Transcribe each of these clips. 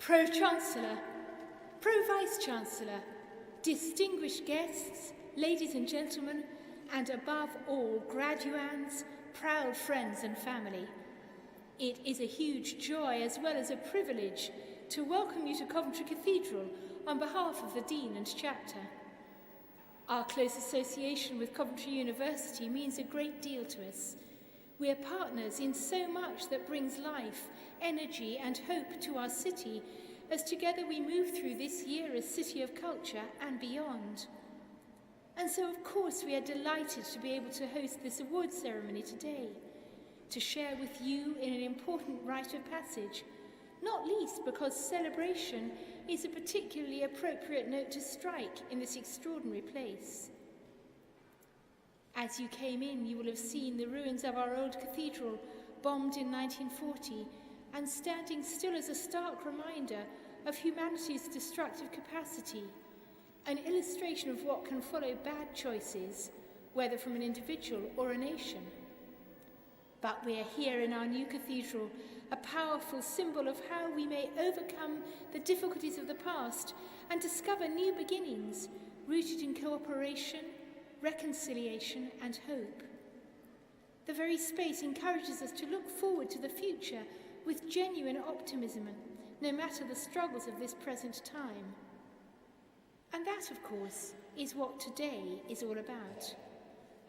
Pro-Chancellor, Pro-Vice-Chancellor, distinguished guests, ladies and gentlemen, and above all, graduands, proud friends and family. It is a huge joy as well as a privilege to welcome you to Coventry Cathedral on behalf of the Dean and Chapter. Our close association with Coventry University means a great deal to us. We are partners in so much that brings life, energy and hope to our city as together we move through this year as City of Culture and beyond. And so of course we are delighted to be able to host this award ceremony today, to share with you in an important rite of passage, not least because celebration is a particularly appropriate note to strike in this extraordinary place. As you came in, you will have seen the ruins of our old cathedral, bombed in 1940, and standing still as a stark reminder of humanity's destructive capacity, an illustration of what can follow bad choices, whether from an individual or a nation. But we are here in our new cathedral, a powerful symbol of how we may overcome the difficulties of the past and discover new beginnings rooted in cooperation, reconciliation and hope. The very space encourages us to look forward to the future with genuine optimism, no matter the struggles of this present time. And that, of course, is what today is all about.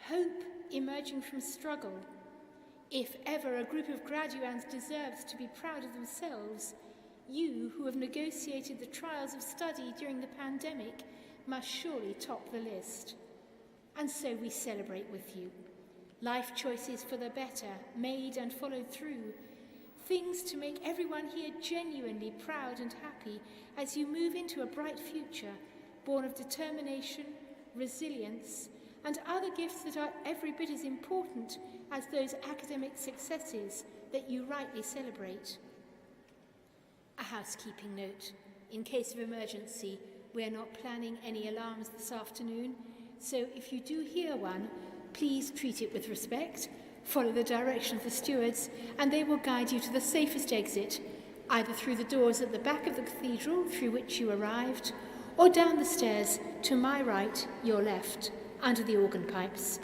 Hope emerging from struggle. If ever a group of graduands deserves to be proud of themselves, you who have negotiated the trials of study during the pandemic must surely top the list. And so we celebrate with you. Life choices for the better, made and followed through. Things to make everyone here genuinely proud and happy as you move into a bright future, born of determination, resilience, and other gifts that are every bit as important as those academic successes that you rightly celebrate. A housekeeping note. In case of emergency, we are not planning any alarms this afternoon, so if you do hear one, please treat it with respect, follow the direction of the stewards, and they will guide you to the safest exit, either through the doors at the back of the cathedral through which you arrived, or down the stairs to my right, your left, under the organ pipes.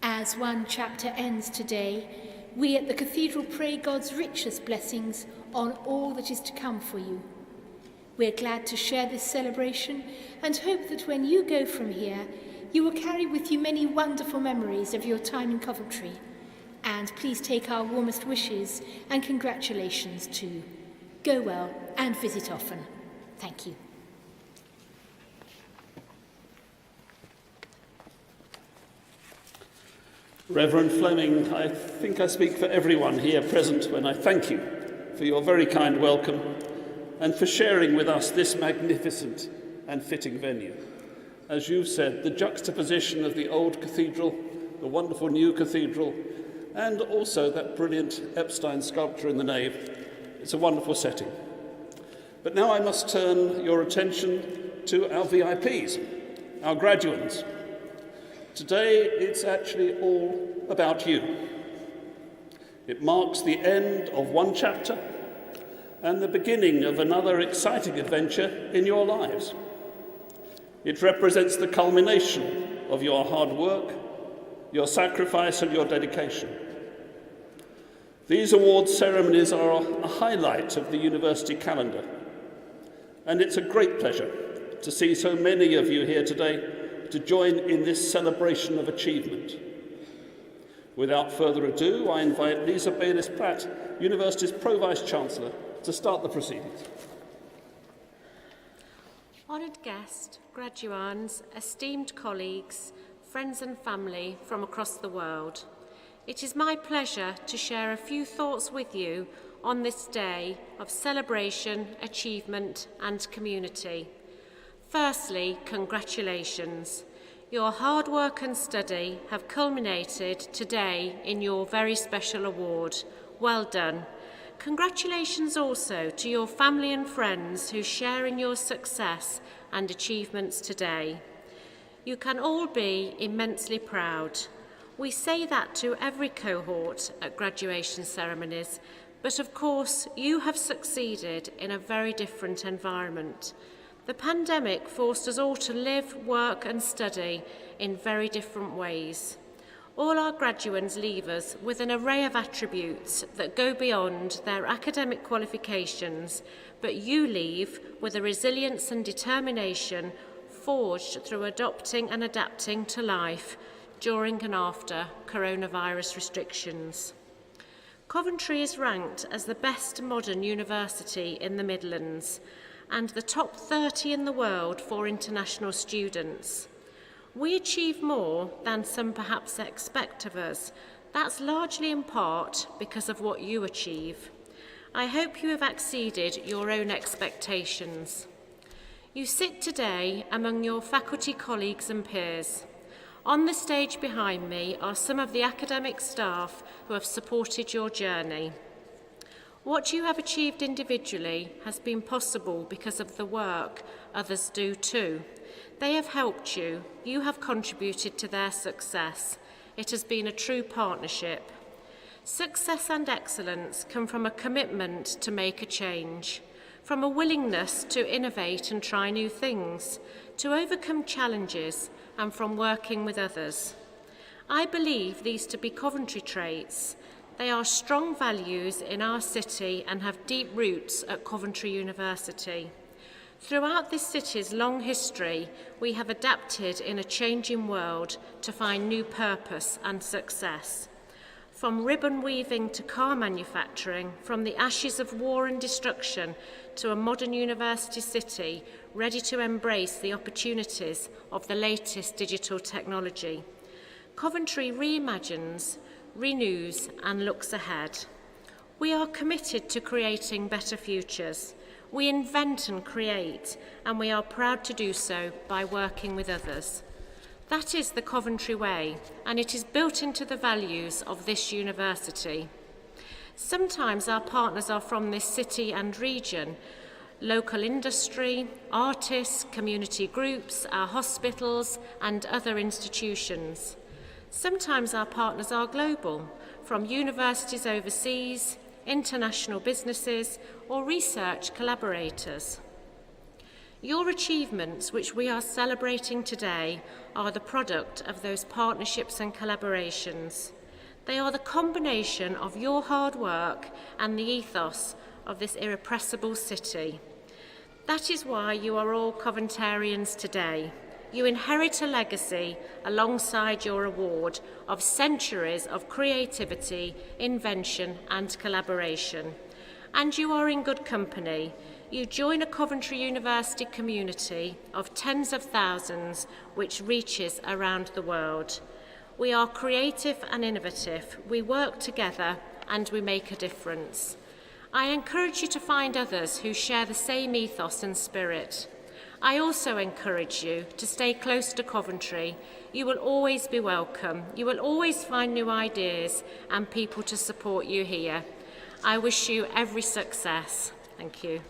As one chapter ends today, we at the cathedral pray God's richest blessings on all that is to come for you. We're glad to share this celebration and hope that when you go from here, you will carry with you many wonderful memories of your time in Coventry. And please take our warmest wishes and congratulations too. Go well and visit often. Thank you. Reverend Fleming, I think I speak for everyone here present when I thank you for your very kind welcome and for sharing with us this magnificent and fitting venue. As you've said, the juxtaposition of the old cathedral, the wonderful new cathedral, and also that brilliant Epstein sculpture in the nave, it's a wonderful setting. But now I must turn your attention to our VIPs, our graduates. Today, it's actually all about you. It marks the end of one chapter and the beginning of another exciting adventure in your lives. It represents the culmination of your hard work, your sacrifice and your dedication. These awards ceremonies are a highlight of the university calendar, and it's a great pleasure to see so many of you here today to join in this celebration of achievement. Without further ado, I invite Lisa Bayliss-Pratt, University's Pro-Vice-Chancellor, to start the proceedings. Honoured guest, graduands, esteemed colleagues, friends and family from across the world, it is my pleasure to share a few thoughts with you on this day of celebration, achievement and community. Firstly, congratulations. Your hard work and study have culminated today in your very special award. Well done. Congratulations also to your family and friends who share in your success and achievements today. You can all be immensely proud. We say that to every cohort at graduation ceremonies, But of course, you have succeeded in a very different environment. The pandemic forced us all to live, work and study in very different ways. All our graduates leave us with an array of attributes that go beyond their academic qualifications, but you leave with a resilience and determination forged through adopting and adapting to life during and after coronavirus restrictions. Coventry is ranked as the best modern university in the Midlands and the top 30 in the world for international students. We achieve more than some perhaps expect of us. That's largely in part because of what you achieve. I hope you have exceeded your own expectations. You sit today among your faculty colleagues and peers. On the stage behind me are some of the academic staff who have supported your journey. What you have achieved individually has been possible because of the work others do too. They have helped you. You have contributed to their success. It has been a true partnership. Success and excellence come from a commitment to make a change, from a willingness to innovate and try new things, to overcome challenges, and from working with others. I believe these to be Coventry traits. They are strong values in our city and have deep roots at Coventry University. Throughout this city's long history, we have adapted in a changing world to find new purpose and success. From ribbon weaving to car manufacturing, from the ashes of war and destruction to a modern university city ready to embrace the opportunities of the latest digital technology. Coventry reimagines, renews and looks ahead. We are committed to creating better futures. We invent and create, and we are proud to do so by working with others. That is the Coventry way, and it is built into the values of this university. Sometimes our partners are from this city and region, local industry, artists, community groups, our hospitals, and other institutions. Sometimes our partners are global, from universities overseas, international businesses, or research collaborators. Your achievements, which we are celebrating today, are the product of those partnerships and collaborations. They are the combination of your hard work and the ethos of this irrepressible city. That is why you are all Coventarians today. You inherit a legacy alongside your award of centuries of creativity, invention and collaboration. And you are in good company. You join a Coventry University community of tens of thousands which reaches around the world. We are creative and innovative. We work together and we make a difference. I encourage you to find others who share the same ethos and spirit. I also encourage you to stay close to Coventry. You will always be welcome. You will always find new ideas and people to support you here. I wish you every success. Thank you.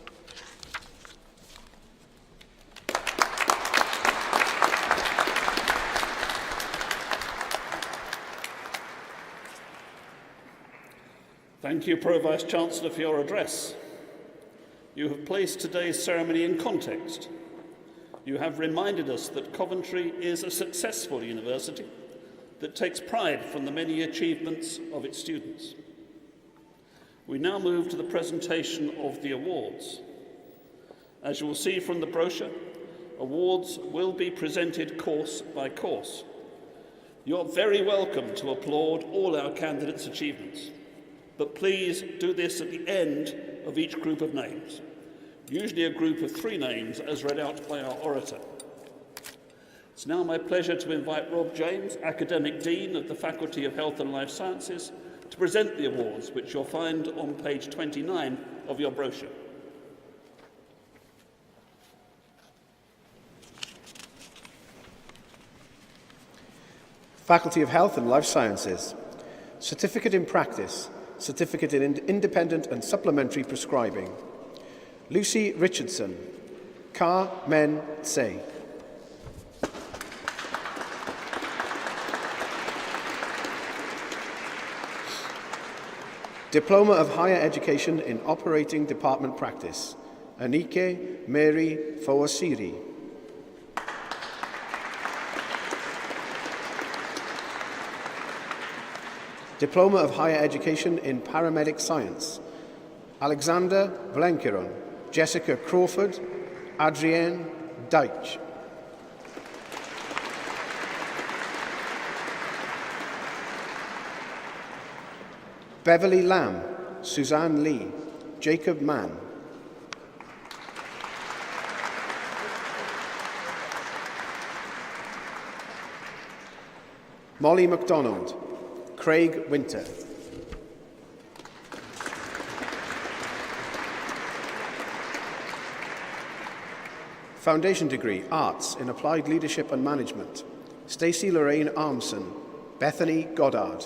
Thank you, Pro-Vice-Chancellor, for your address. You have placed today's ceremony in context. You have reminded us that Coventry is a successful university that takes pride from the many achievements of its students. We now move to the presentation of the awards. As you will see from the brochure, awards will be presented course by course. You're very welcome to applaud all our candidates' achievements, but please do this at the end of each group of names. Usually a group of 3 names as read out by our orator. It's now my pleasure to invite Rob James, Academic Dean of the Faculty of Health and Life Sciences, to present the awards, which you'll find on page 29 of your brochure. Faculty of Health and Life Sciences. Certificate in Practice. Certificate in Independent and Supplementary Prescribing. Lucy Richardson. Ka Men Tse. Diploma of Higher Education in Operating Department Practice, Anike Mary Fawasiri. Diploma of Higher Education in Paramedic Science, Alexander Vlenkiron, Jessica Crawford, Adrienne Deitch. Beverly Lamb, Suzanne Lee, Jacob Mann. Molly MacDonald, Craig Winter. Foundation degree, Arts in Applied Leadership and Management, Stacey Lorraine Armson, Bethany Goddard.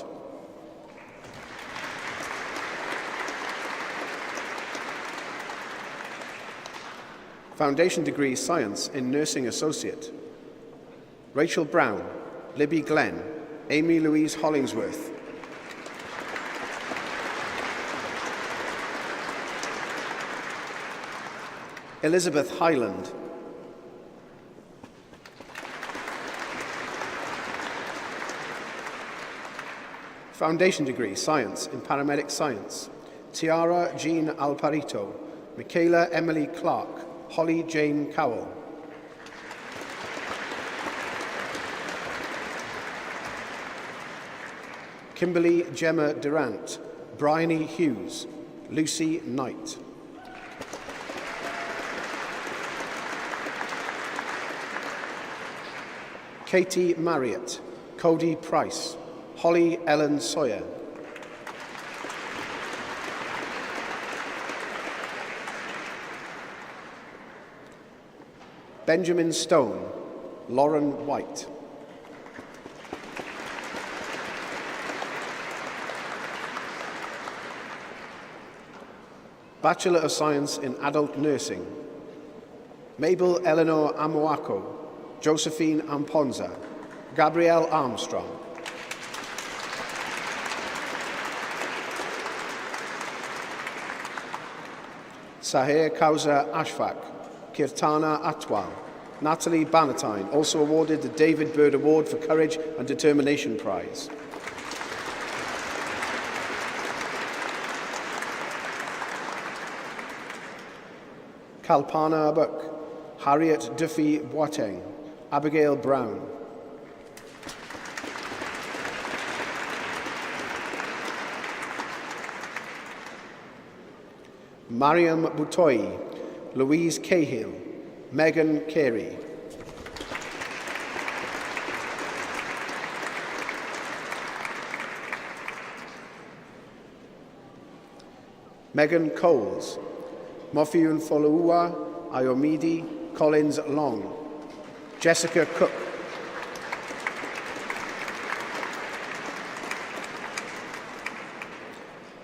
Foundation degree, Science in Nursing Associate, Rachel Brown, Libby Glenn, Amy Louise Hollingsworth. Elizabeth Highland. Foundation degree, Science in Paramedic Science, Tiara Jean Alparito, Michaela Emily Clark, Holly Jane Cowell. Kimberly Gemma Durant, Bryony Hughes, Lucy Knight. Katie Marriott, Cody Price, Holly Ellen Sawyer. Benjamin Stone, Lauren White. Bachelor of Science in Adult Nursing, Mabel Eleanor Amoako, Josephine Amponza, Gabrielle Armstrong. Sahir Kauza Ashfaq, Kirtana Atwal, Natalie Bannatyne, also awarded the David Bird Award for Courage and Determination Prize. Kalpana Abuk, Harriet Duffy Boateng, Abigail Brown. Mariam Butoi, Louise Cahill, Megan Carey. Megan Coles, Mofiun Foluwa, Ayomidi Collins Long, Jessica Cook.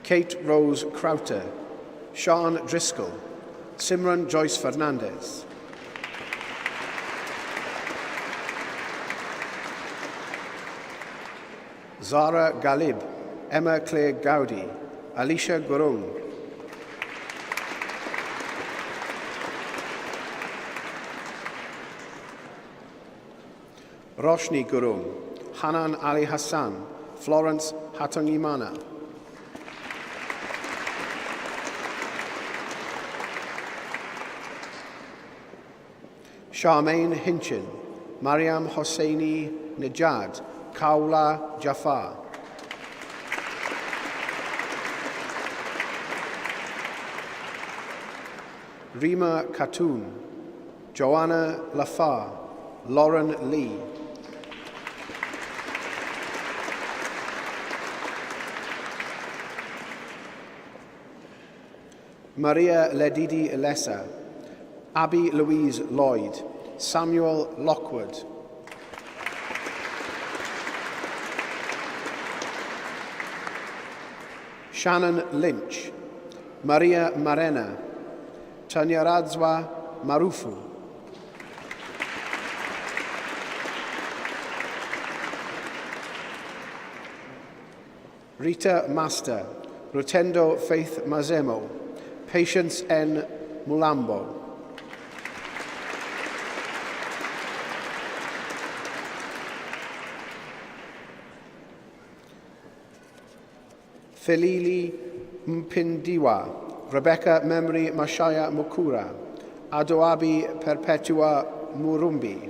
Kate Rose Crowter, Sean Driscoll, Simran Joyce Fernandez. Zara Galib, Emma Claire Gowdy, Alicia Gurung. Roshni Gurung, Hanan Ali Hassan, Florence Hatangimana. Charmaine Hinchin, Mariam Hosseini Nejad, Kaula Jafar. Rima Khatun, Joanna Lafar, Lauren Lee. Maria Ledidi Elessa, Abby Louise Lloyd, Samuel Lockwood. Shannon Lynch, Maria Marena, Tanyaradzwa Marufu. Rita Master, Rotendo Faith Mazemo, Patience N. Mulambo, Felili Mpindiwa, Rebecca Memory Mashaya Mukura, Adoabi Perpetua Murumbi,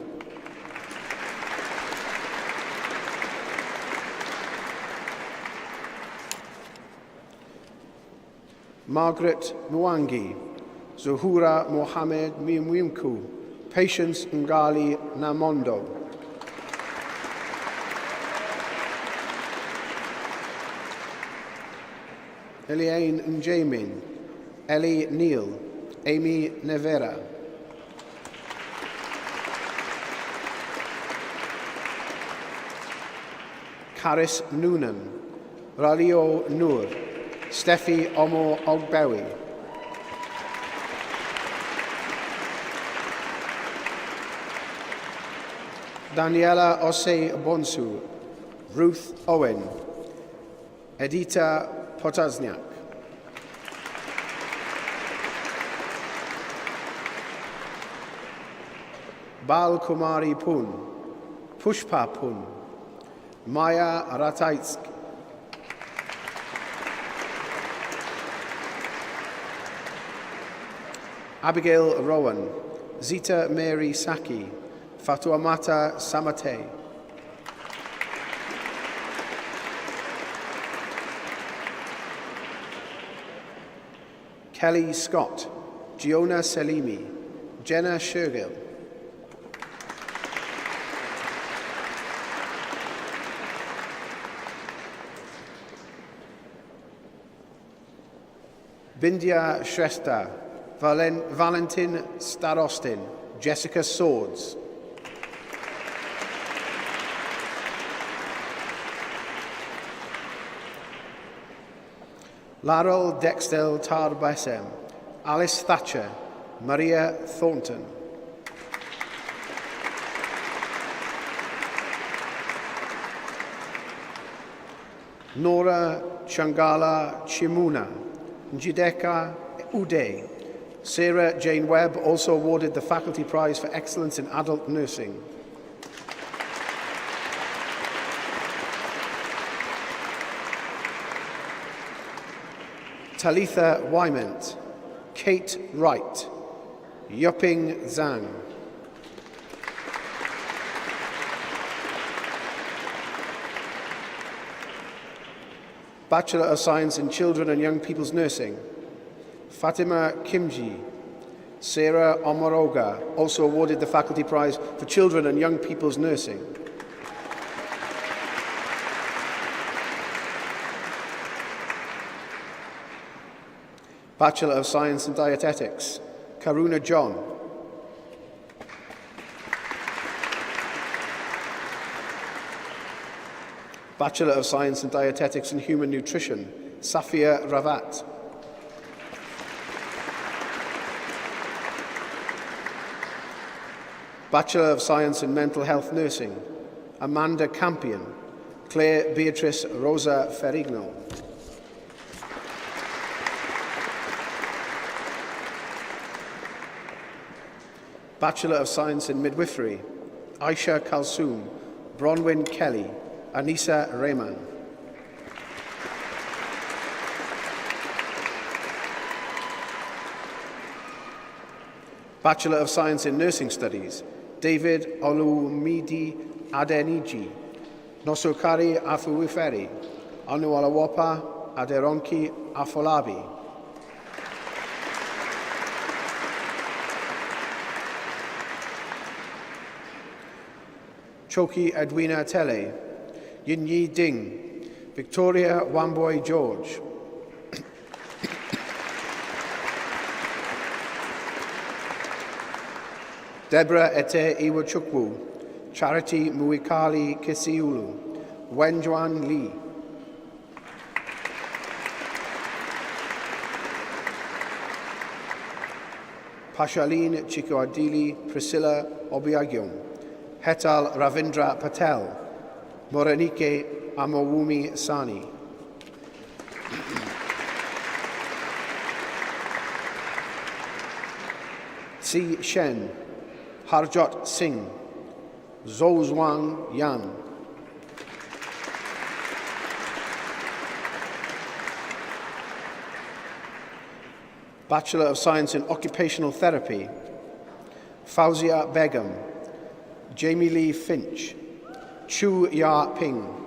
Margaret Mwangi, Zuhura Mohamed Mimwimku, Patience Ngali Namondo, Eliane Njamin, Ellie Neal, Amy Nevera, Caris Noonan, Ralio Noor, Steffi Omo Ogbewi, Daniela Osei Bonsu, Ruth Owen, Edita Potazniak, Bal Kumari Pun, Pushpa Pun, Maya Rataitsk, Abigail Rowan, Zita Mary Saki, Fatuamata Samate, Kelly Scott, Giona Selimi, Jenna Shergill, Bindya Shrestha, Valentin Starostin, Jessica Swords, Laurel Dextel Tarbesem, Alice Thatcher, Maria Thornton, Nora Changala Chimuna, Njideka Uday. Sarah Jane Webb also awarded the Faculty Prize for Excellence in Adult Nursing. Talitha Wyment, Kate Wright, Yuping Zhang, Bachelor of Science in Children and Young People's Nursing, Fatima Kimji. Sarah Omoroga also awarded the Faculty Prize for Children and Young People's Nursing. Bachelor of Science in Dietetics, Karuna John. Bachelor of Science in Dietetics and Human Nutrition, Safia Ravat. Bachelor of Science in Mental Health Nursing, Amanda Campion, Claire Beatrice Rosa Ferrigno. Bachelor of Science in Midwifery, Aisha Kalsoom, Bronwyn Kelly, Anissa Rehman. Bachelor of Science in Nursing Studies, David Olumide Adeniji, Nosokari Afuiferi, Anualawapa Aderonki Afolabi. Choki Edwina Tele, Yinyi Ding, Victoria Wamboy George, Deborah Ete Iwachukwu, Charity Muikali Kisiulu, Wenjuan Lee, Pashaline Chikoadili Priscilla Obiagyong, Hetal Ravindra Patel, Morenike Amowumi Sani. Si Shen, Harjot Singh, Zhozhuang Yan. Bachelor of Science in Occupational Therapy, Fauzia Begum, Jamie Lee Finch, Chu Ya Ping.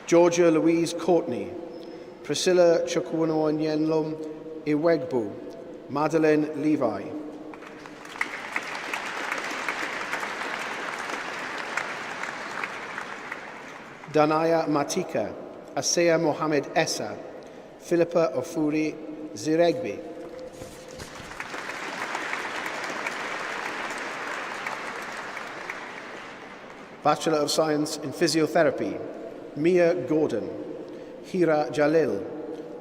Georgia Louise Courtney, Priscilla Chukwunonyenlum Iwegbu, Madeleine Levi. Danaya Matika, Asea Mohamed Essa, Philippa Ofuri Ziregbi. Bachelor of Science in Physiotherapy, Mia Gordon, Hira Jalil,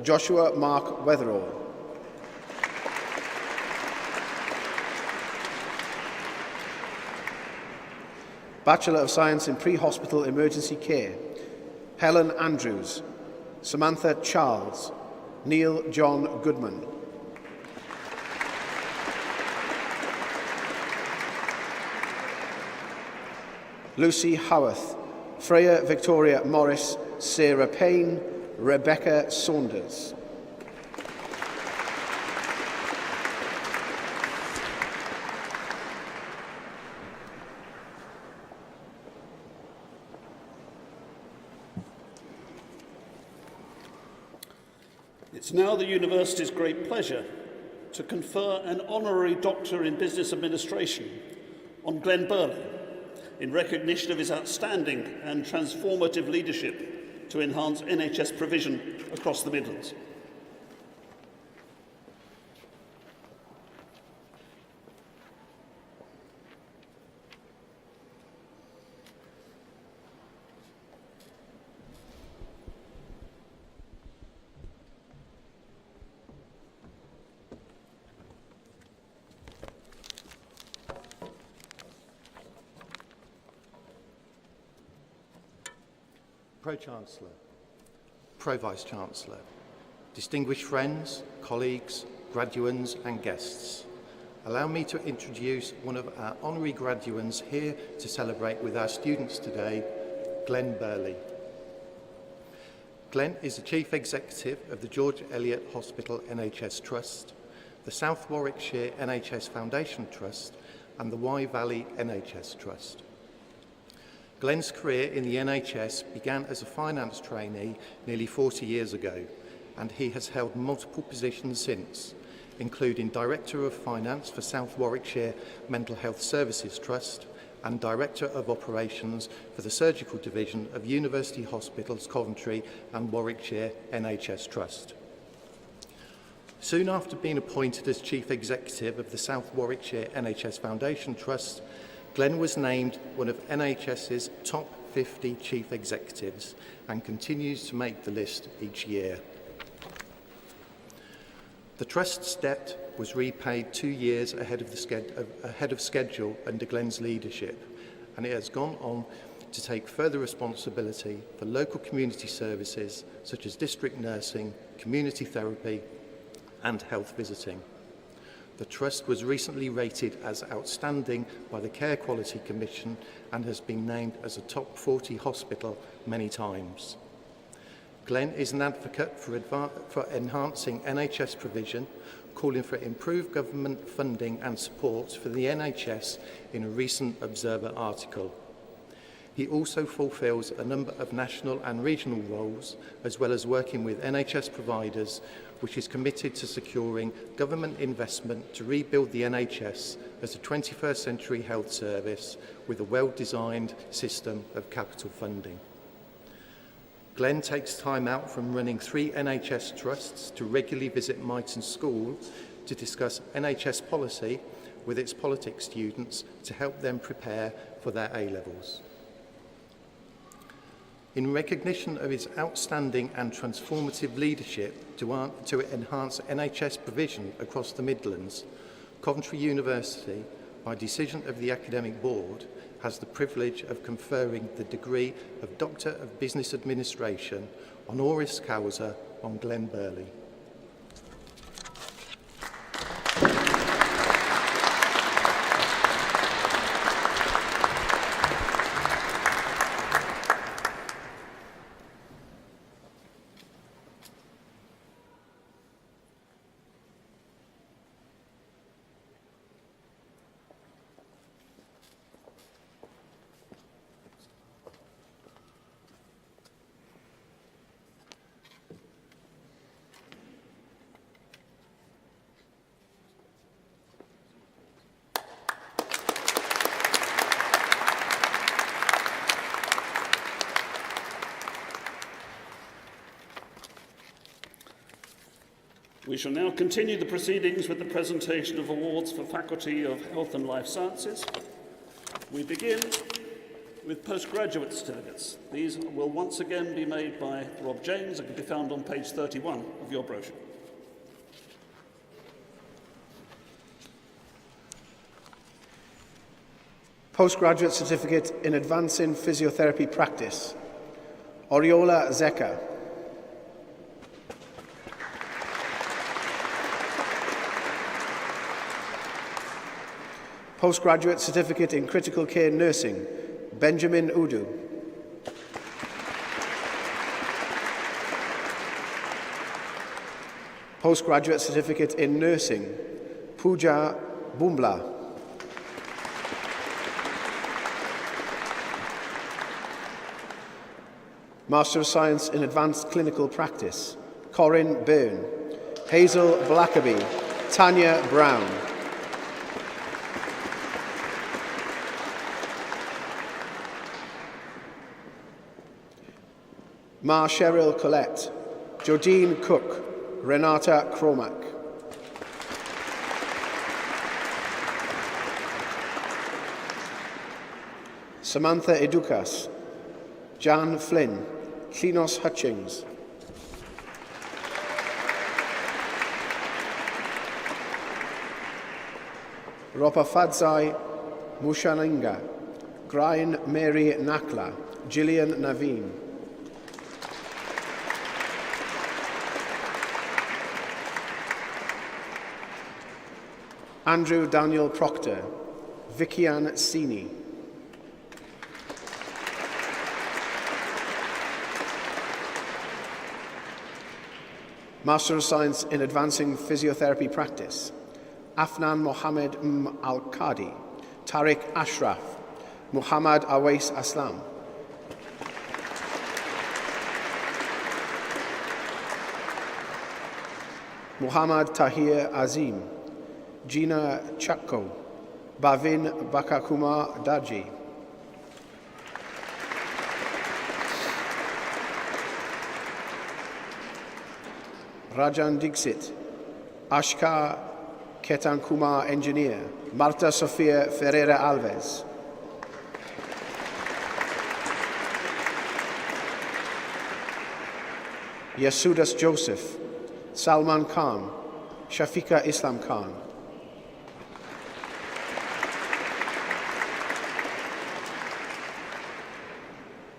Joshua Mark Weatherall. Bachelor of Science in Pre-Hospital Emergency Care, Helen Andrews, Samantha Charles, Neil John Goodman. Lucy Howarth, Freya Victoria Morris, Sarah Payne, Rebecca Saunders. It's now the University's great pleasure to confer an Honorary Doctor in Business Administration on Glenn Burley in recognition of his outstanding and transformative leadership to enhance NHS provision across the Midlands. Pro-Chancellor, Pro-Vice-Chancellor, distinguished friends, colleagues, graduands and guests, allow me to introduce one of our honorary graduands here to celebrate with our students today, Glenn Burley. Glenn is the Chief Executive of the George Eliot Hospital NHS Trust, the South Warwickshire NHS Foundation Trust and the Wye Valley NHS Trust. Glenn's career in the NHS began as a finance trainee nearly 40 years ago, and he has held multiple positions since, including Director of Finance for South Warwickshire Mental Health Services Trust and Director of Operations for the Surgical Division of University Hospitals Coventry and Warwickshire NHS Trust. Soon after being appointed as Chief Executive of the South Warwickshire NHS Foundation Trust, Glenn was named one of NHS's top 50 chief executives and continues to make the list each year. The Trust's debt was repaid 2 years ahead of schedule under Glenn's leadership, and it has gone on to take further responsibility for local community services such as district nursing, community therapy and health visiting. The Trust was recently rated as outstanding by the Care Quality Commission and has been named as a top 40 hospital many times. Glenn is an advocate for enhancing NHS provision, calling for improved government funding and support for the NHS in a recent Observer article. He also fulfills a number of national and regional roles, as well as working with NHS providers, which is committed to securing government investment to rebuild the NHS as a 21st century health service with a well-designed system of capital funding. Glenn takes time out from running 3 NHS trusts to regularly visit Myton School to discuss NHS policy with its politics students to help them prepare for their A-levels. In recognition of his outstanding and transformative leadership to enhance NHS provision across the Midlands, Coventry University, by decision of the Academic Board, has the privilege of conferring the degree of Doctor of Business Administration honoris causa on Glen Burley. We shall now continue the proceedings with the presentation of awards for Faculty of Health and Life Sciences. We begin with postgraduate certificates. These will once again be made by Rob James and can be found on page 31 of your brochure. Postgraduate Certificate in Advancing Physiotherapy Practice, Oriola Zeka. Postgraduate Certificate in Critical Care Nursing, Benjamin Udu. Postgraduate Certificate in Nursing, Pooja Bumbla. Master of Science in Advanced Clinical Practice, Corinne Byrne. Hazel Blackaby, Tanya Brown. Ma Cheryl Collette, Jodine Cook, Renata Cromack. Samantha Educas, Jan Flynn, Klinos Hutchings. Ropa Fadzai Mushaninga, Brian Mary Nakla, Gillian Naveen. Andrew Daniel Proctor, Vickian Sini. Master of Science in Advancing Physiotherapy Practice, Afnan Mohammed Al-Qadi, Tariq Ashraf, Muhammad Awais Aslam. Muhammad Tahir Azim, Gina Chakko, Bavin Bakakuma Daji. Rajan Dixit, Ashka Ketankuma Engineer, Marta Sofia Ferreira Alves. Yasudas Joseph, Salman Khan, Shafika Islam Khan.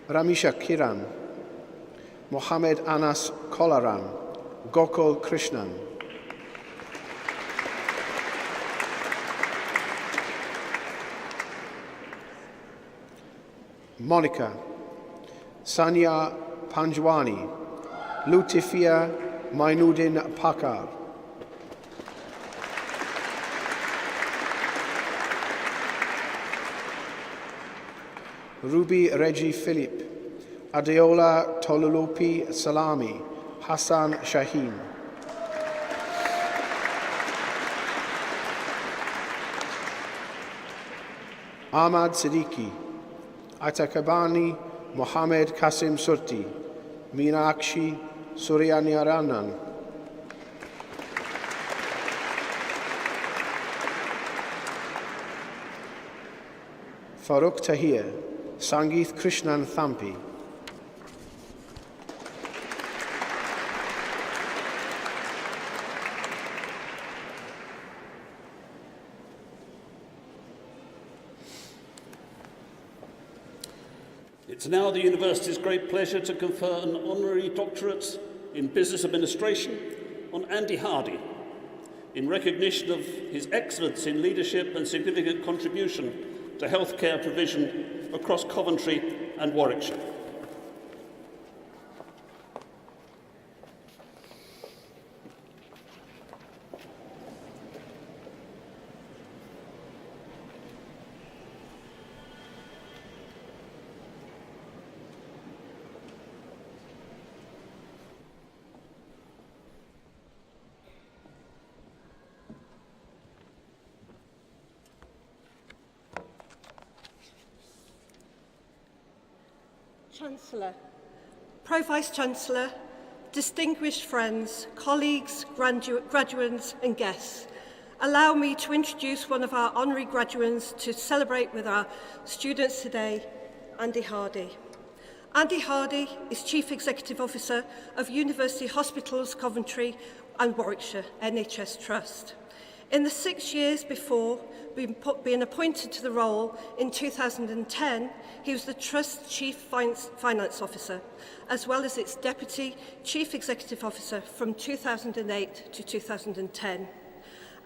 Ramisha Kiran, Mohammed Anas Kolaran, Gokul Krishnan. Monica, Sanya Panjwani, Lutifia Mainuddin Pakar. Ruby Reggie Philip, Adeola Tolulupi Salami, Hassan Shaheen. Ahmad Siddiqui, Atakabani Mohammed Kasim Surti, Meenakshi Suryanyaranan. Farooq Tahir, Sangeeth Krishnan Thampi. It It's now the University's great pleasure to confer an honorary doctorate in business administration on Andy Hardy, in recognition of his excellence in leadership and significant contribution to healthcare provision across Coventry and Warwickshire. Chancellor, Pro-Vice-Chancellor, distinguished friends, colleagues, graduates and guests, allow me to introduce one of our honorary graduates to celebrate with our students today, Andy Hardy. Andy Hardy is Chief Executive Officer of University Hospitals Coventry and Warwickshire NHS Trust. In the 6 years before being appointed to the role in 2010, he was the Trust's Chief Finance Officer, as well as its Deputy Chief Executive Officer from 2008 to 2010.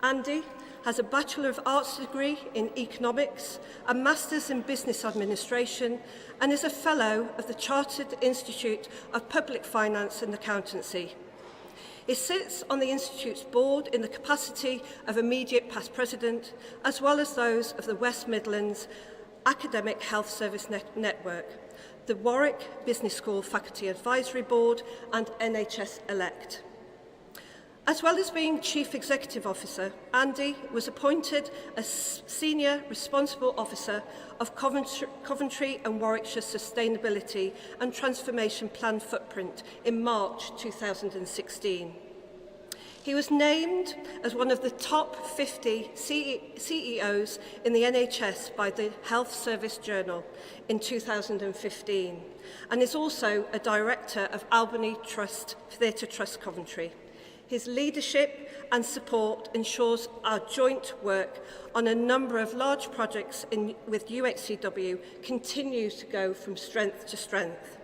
Andy has a Bachelor of Arts degree in Economics, a Master's in Business Administration, and is a Fellow of the Chartered Institute of Public Finance and Accountancy. He sits on the Institute's board in the capacity of immediate past president, as well as those of the West Midlands Academic Health Service Network, the Warwick Business School Faculty Advisory Board and NHS Elect. As well as being Chief Executive Officer, Andy was appointed as Senior Responsible Officer of Coventry and Warwickshire Sustainability and Transformation Plan Footprint in March 2016. He was named as one of the top 50 CEOs in the NHS by the Health Service Journal in 2015 and is also a Director of Albany Theatre Trust Coventry. His leadership and support ensures our joint work on a number of large projects with UHCW continues to go from strength to strength.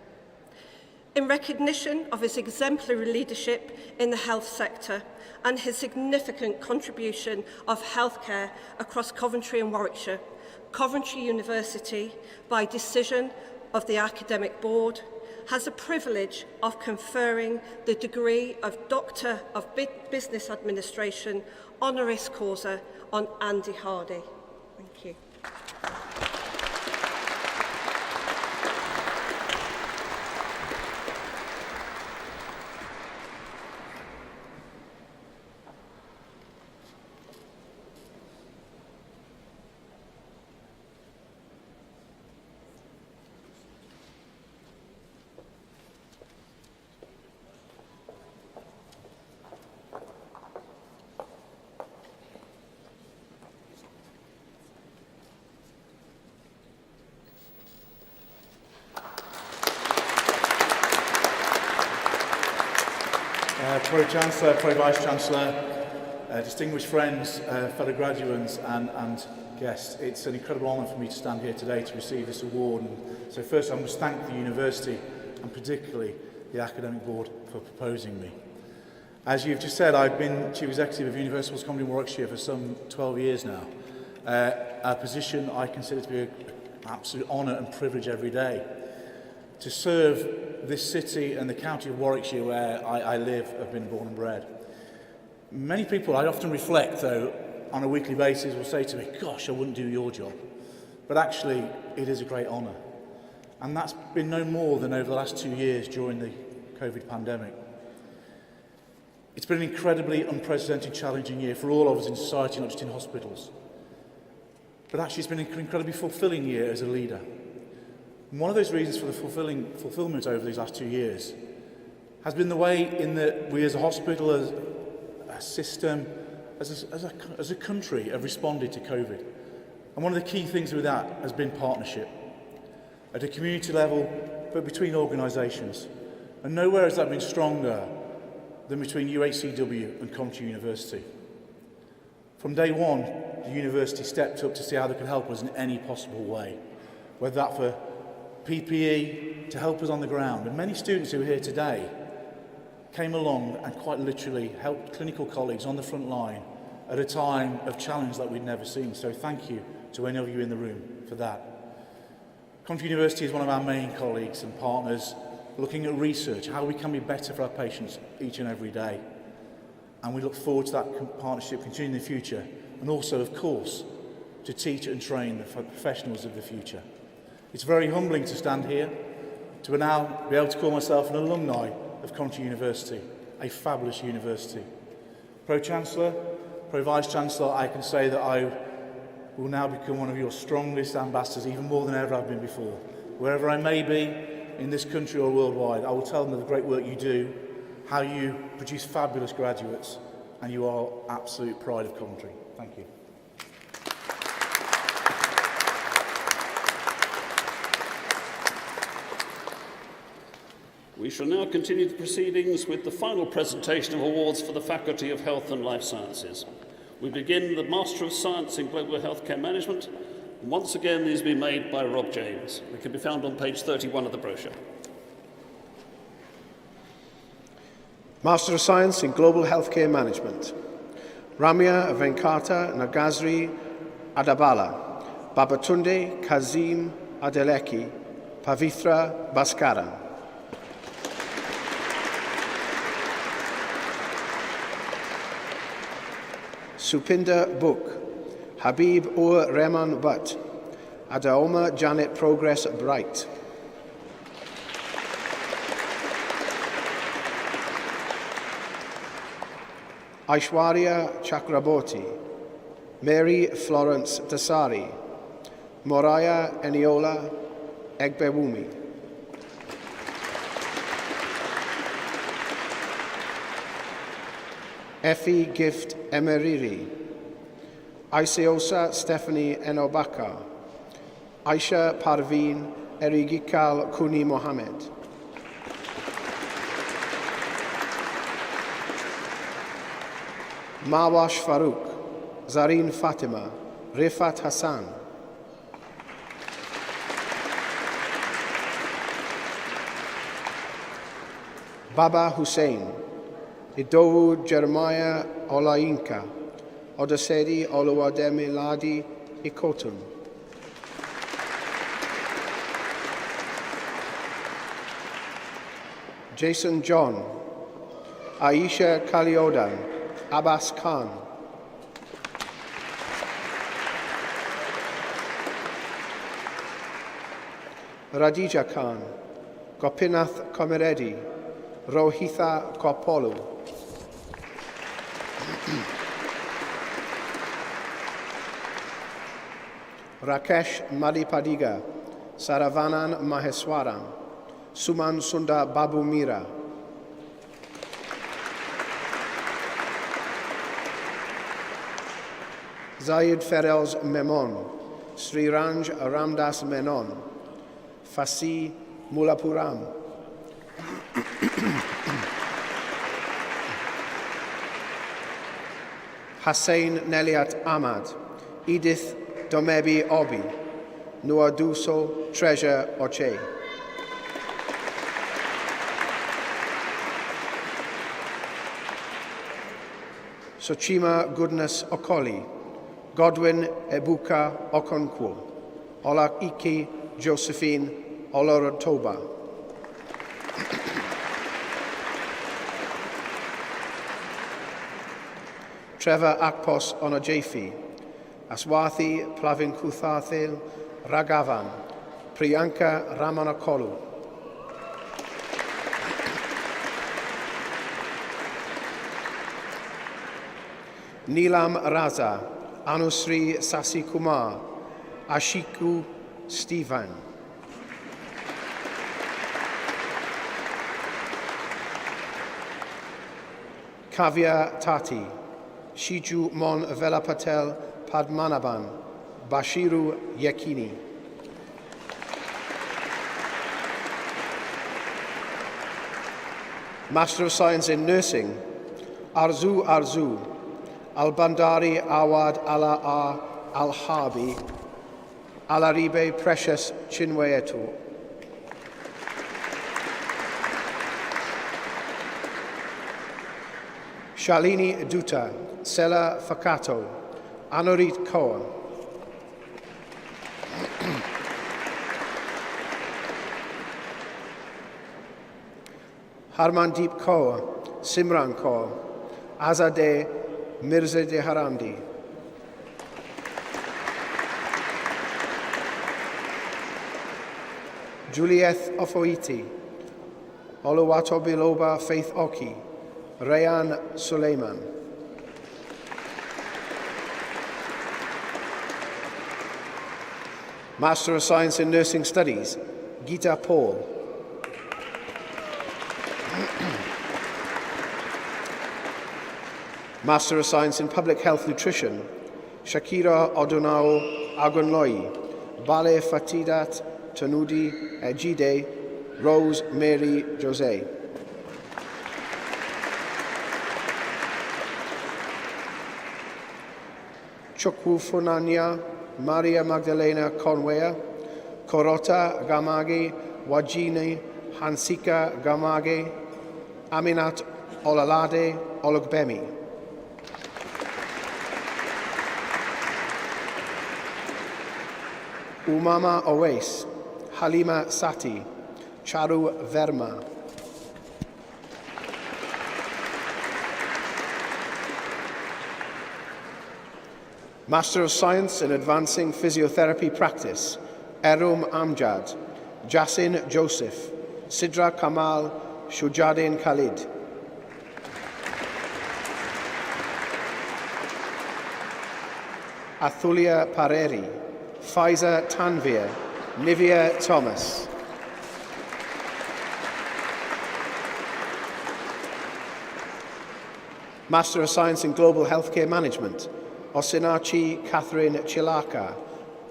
In recognition of his exemplary leadership in the health sector and his significant contribution of healthcare across Coventry and Warwickshire, Coventry University, by decision of the Academic Board, has the privilege of conferring the degree of Doctor of Business Administration honoris causa on Andy Hardy. Thank you. Pro-Chancellor, Pro-Vice-Chancellor, distinguished friends, fellow graduates and guests, it's an incredible honour for me to stand here today to receive this award. And so first I must thank the University and particularly the Academic Board for proposing me. As you've just said, I've been Chief Executive of University Hospitals Coventry and Warwickshire for some 12 years now, a position I consider to be an absolute honour and privilege every day. To serve this city and the county of Warwickshire where I live, have been born and bred. Many people, I often reflect though, on a weekly basis will say to me, gosh, I wouldn't do your job. But actually, it is a great honour. And that's been no more than over the last 2 years during the COVID pandemic. It's been an incredibly unprecedented, challenging year for all of us in society, not just in hospitals. But actually, it's been an incredibly fulfilling year as a leader. And one of those reasons for the fulfilment over these last 2 years has been the way in that we as a hospital, as a system, as a country have responded to COVID. And one of the key things with that has been partnership at a community level, but between organisations. And nowhere has that been stronger than between UHCW and Coventry University. From day one, the university stepped up to see how they could help us in any possible way, whether that for PPE to help us on the ground. And many students who are here today came along and quite literally helped clinical colleagues on the front line at a time of challenge that we'd never seen. So thank you to any of you in the room for that. Coventry University is one of our main colleagues and partners looking at research, how we can be better for our patients each and every day. And we look forward to that partnership continuing in the future, and also, of course, to teach and train the professionals of the future. It's very humbling to stand here, to now be able to call myself an alumni of Coventry University, a fabulous university. Pro-Chancellor, Pro-Vice-Chancellor, I can say that I will now become one of your strongest ambassadors, even more than ever I've been before. Wherever I may be, in this country or worldwide, I will tell them the great work you do, how you produce fabulous graduates, and you are absolute pride of Coventry. Thank you. We shall now continue the proceedings with the final presentation of awards for the Faculty of Health and Life Sciences. We begin the Master of Science in Global Healthcare Management. And once again, these will be made by Rob James. They can be found on page 31 of the brochure. Master of Science in Global Healthcare Management. Ramya Venkata Nagazri Adabala, Babatunde Kazim Adeleki, Pavitra Bhaskaran. Supinder Book, Habib Ur Rehman Butt, Adaoma Janet Progress Bright. Aishwarya Chakraborty, Mary Florence Dasari, Moraya Eniola Egbewumi. Effie Gift Emeriri, Iseosa Stephanie Enobaka, Aisha Parveen Erigikal Kuni Mohammed. Mawash Farouk, Zareen Fatima, Rifat Hassan. Baba Hussein, Idowu Jeremiah Olainka, Odosedi Oluwademi Ladi Ikotun. Jason John, Aisha Kaliodan, Abbas Khan. Radija Khan, Gopinath Komeredi, Rohitha Kopolu. Rakesh Madipadiga, Saravanan Maheswaran, Suman Sunda Babu Mira. Zayed Ferels Memon, Sriranj Ramdas Menon, Fasi Mulapuram. Hussein Neliat Ahmad, Edith Domebi Obi, Nuaduso Treasure Oche. Sochima Goodness Okoli, Godwin Ebuka Okonkwo, Olak Iki Josephine Olorotoba. Trevor Akpos Onajefi, Aswathi Plavinkuthathil Ragavan, Priyanka Ramanakolu. Neelam Raza, Anusri Sasikumar, Ashiku Stephen. Kavya Tati, Shiju Mon Velapatel Padmanaban, Bashiru Yekini. Master of Science in Nursing, Arzu Arzu, Al-Bandari Awad Ala Al-Harbi, Alaribe Precious Chinweetu. Shalini Dutta, Sela Fakato, Anorit Kaur, Harmandeep Kaur, Simran Kaur, Azadeh Mirzadeh Harandi, Julieth Ofoiti, Oluwatobiloba Faith Oki, Rayan Suleiman, Master of Science in Nursing Studies, Gita Paul, Master of Science in Public Health Nutrition, Shakira Odunao Agunloi, Bale Fatidat Tanudi Ejide, Rose Mary Jose. Chukwu Funanya, Maria Magdalena Conway, Korota Gamage, Wajini Hansika Gamage, Aminat Olalade Ologbemi. Umama Owais, Halima Sati, Charu Verma. Master of Science in Advancing Physiotherapy Practice, Erum Amjad, Jasin Joseph, Sidra Kamal Shujadin Khalid. Athulia Pareri, Faiza Tanvir, Nivea Thomas. Master of Science in Global Healthcare Management, Osinachi Catherine Chilaka,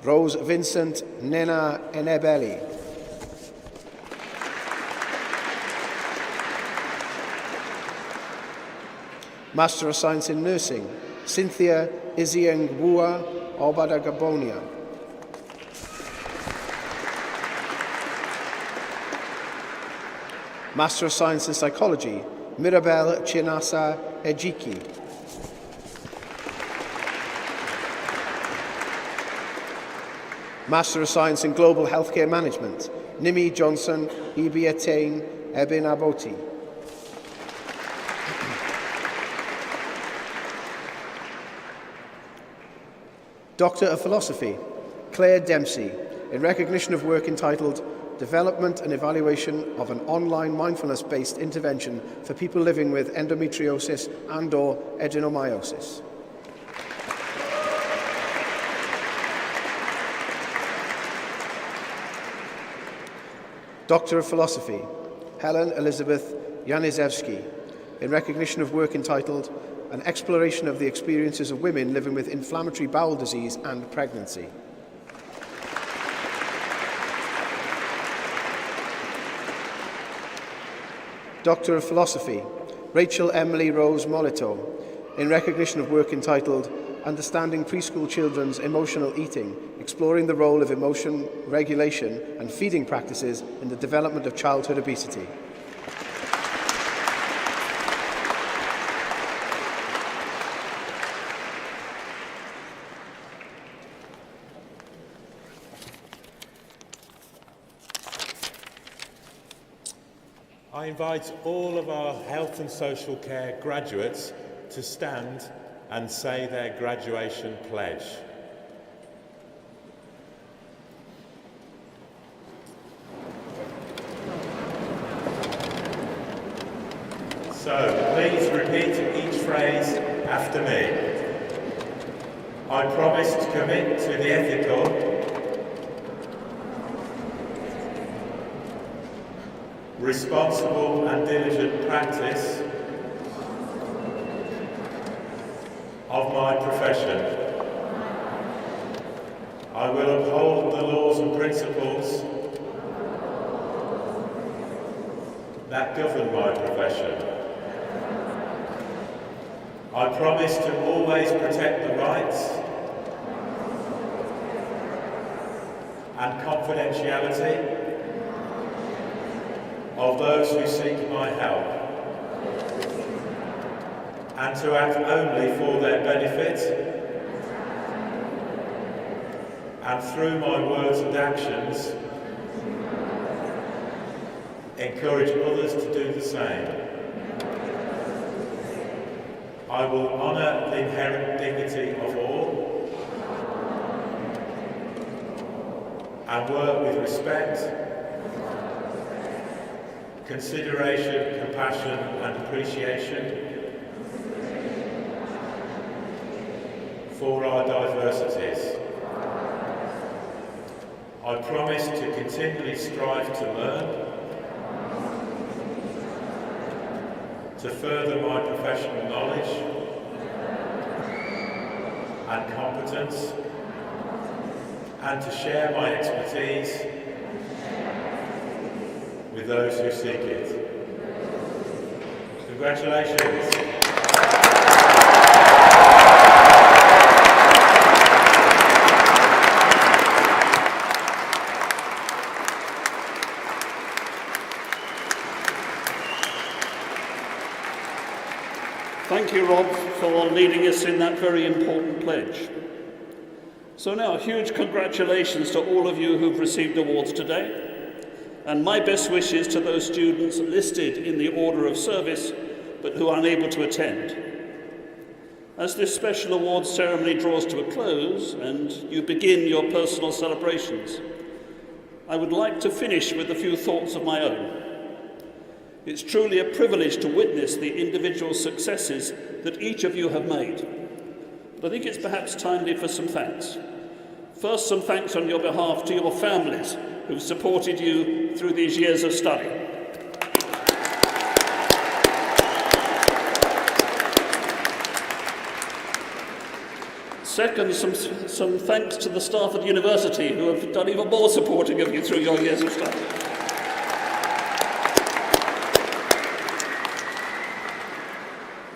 Rose Vincent Nena Enebeli. Master of Science in Nursing, Cynthia Iziengwua Obadagabonia. Master of Science in Psychology, Mirabel Chinasa Ejiki. Master of Science in Global Healthcare Management, Nimi Johnson Ibiatain Ebin Aboti. Doctor of Philosophy, Claire Dempsey, in recognition of work entitled Development and Evaluation of an Online Mindfulness-Based Intervention for People Living with Endometriosis and/or Adenomyosis. Doctor of Philosophy, Helen Elizabeth Janizewski, in recognition of work entitled An Exploration of the Experiences of Women Living with Inflammatory Bowel Disease and Pregnancy. Doctor of Philosophy, Rachel Emily Rose Molito, in recognition of work entitled Understanding Preschool Children's Emotional Eating, Exploring the Role of Emotion Regulation and Feeding Practices in the Development of Childhood Obesity. I invite all of our health and social care graduates to stand and say their graduation pledge. So please repeat each phrase after me. I promise to commit to the ethical, responsible and diligent practice of my profession. I will uphold the laws and principles that govern my profession. I promise to always protect the rights and confidentiality of those who seek my help, and to act only for their benefit, and through my words and actions, encourage others to do the same. I will honour the inherent dignity of all and work with respect, consideration, compassion and appreciation for our diversities. I promise to continually strive to learn, to further my professional knowledge and competence, and to share my expertise with those who seek it. Congratulations. Thank you, Rob, for leading us in that very important pledge. So now, huge congratulations to all of you who've received awards today, and my best wishes to those students listed in the order of service, but who are unable to attend. As this special awards ceremony draws to a close, and you begin your personal celebrations, I would like to finish with a few thoughts of my own. It's truly a privilege to witness the individual successes that each of you have made. But I think it's perhaps timely for some thanks. First, some thanks on your behalf to your families who've supported you through these years of study. Second, some thanks to the staff at the university who have done even more supporting of you through your years of study.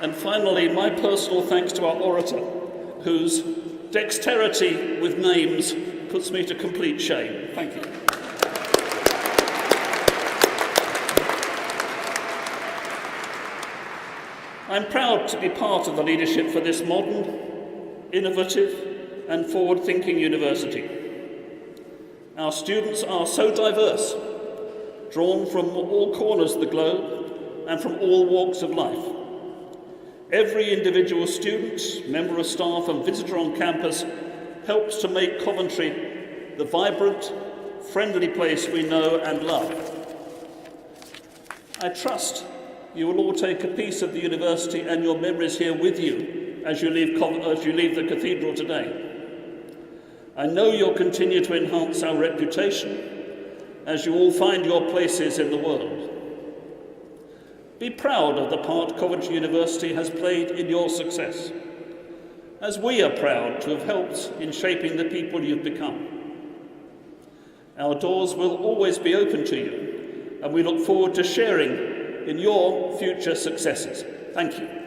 And finally, my personal thanks to our orator, whose dexterity with names puts me to complete shame. Thank you. I'm proud to be part of the leadership for this modern, innovative and forward-thinking university. Our students are so diverse, drawn from all corners of the globe and from all walks of life. Every individual student, member of staff and visitor on campus helps to make Coventry the vibrant, friendly place we know and love. I trust you will all take a piece of the university and your memories here with you as you leave the cathedral today. I know you'll continue to enhance our reputation as you all find your places in the world. Be proud of the part Coventry University has played in your success, as we are proud to have helped in shaping the people you've become. Our doors will always be open to you, and we look forward to sharing in your future successes. Thank you.